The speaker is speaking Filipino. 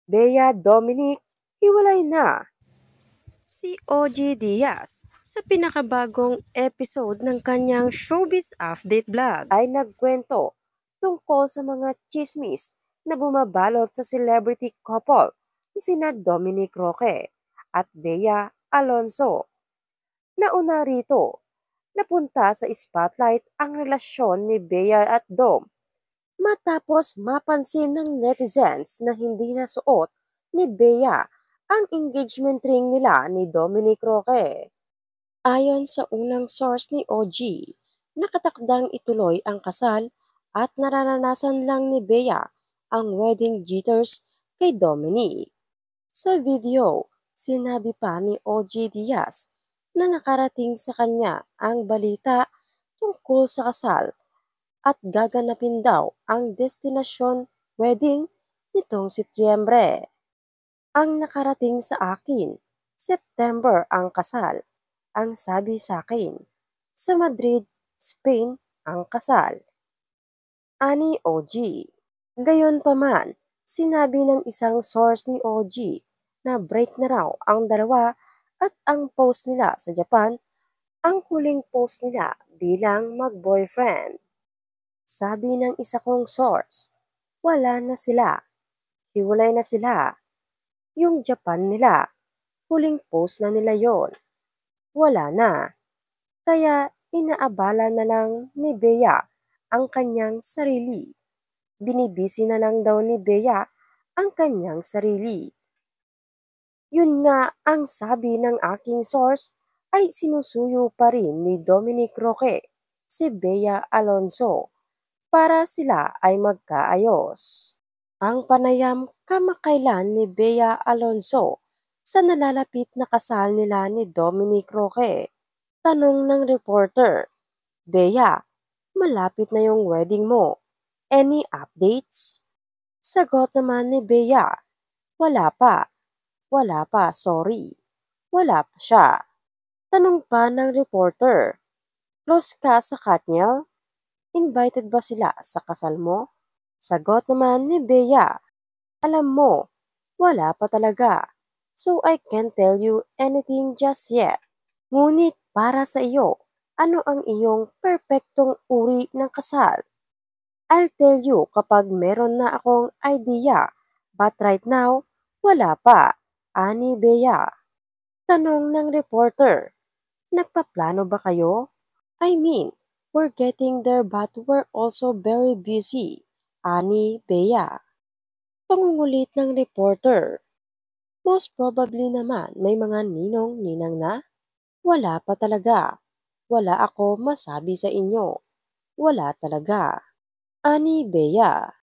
Bea Dominic, hiwalay na. Si OG Diaz sa pinakabagong episode ng kanyang Showbiz Update Vlog ay nagkwento tungkol sa mga chismis na bumabalot sa celebrity couple ni sina Dominic Roque at Bea Alonso. Nauna rito, napunta sa spotlight ang relasyon ni Bea at Dom matapos mapansin ng netizens na hindi nasuot ni Bea ang engagement ring nila ni Dominic Roque. Ayon sa unang source ni OG, nakatakdang ituloy ang kasal at nararanasan lang ni Bea ang wedding jitters kay Dominic. Sa video, sinabi pa ni OG Diaz na nakarating sa kanya ang balita tungkol sa kasal at gaganapin daw ang destinasyon wedding nitong Setyembre. Ang nakarating sa akin, September ang kasal, ang sabi sa akin. Sa Madrid, Spain ang kasal. Ani OG. Gayunpaman, sinabi ng isang source ni OG na break na raw ang dalawa at ang post nila sa Japan, ang huling post nila bilang mag-boyfriend. Sabi ng isa kong source, wala na sila. Hiwalay na sila. Yung Japan nila, huling post na nila yon. Wala na. Kaya inaabala na lang ni Bea ang kanyang sarili. Binibisi na lang daw ni Bea ang kanyang sarili. Yun nga ang sabi ng aking source ay sinusuyo pa rin ni Dominic Roque si Bea Alonso para sila ay magkaayos. Ang panayam kamakailan ni Bea Alonso sa nalalapit na kasal nila ni Dominic Roque. Tanong ng reporter, Bea, malapit na yung wedding mo. Any updates? Sagot naman ni Bea, wala pa. Wala pa, sorry. Wala pa siya. Tanong pa ng reporter, close ka sa Katniel? Invited ba sila sa kasal mo? Sagot naman ni Bea, alam mo, wala pa talaga. So I can't tell you anything just yet. Ngunit para sa iyo, ano ang iyong perpektong uri ng kasal? I'll tell you kapag meron na akong idea, but right now, wala pa. Ani Bea. Tanong ng reporter, nagpaplano ba kayo? I mean, we're getting there but we're also very busy. Ani Bea. Pangungulit ng reporter. Most probably naman may mga ninong-ninang na? Wala pa talaga. Wala ako masabi sa inyo. Wala talaga. Ani Bea.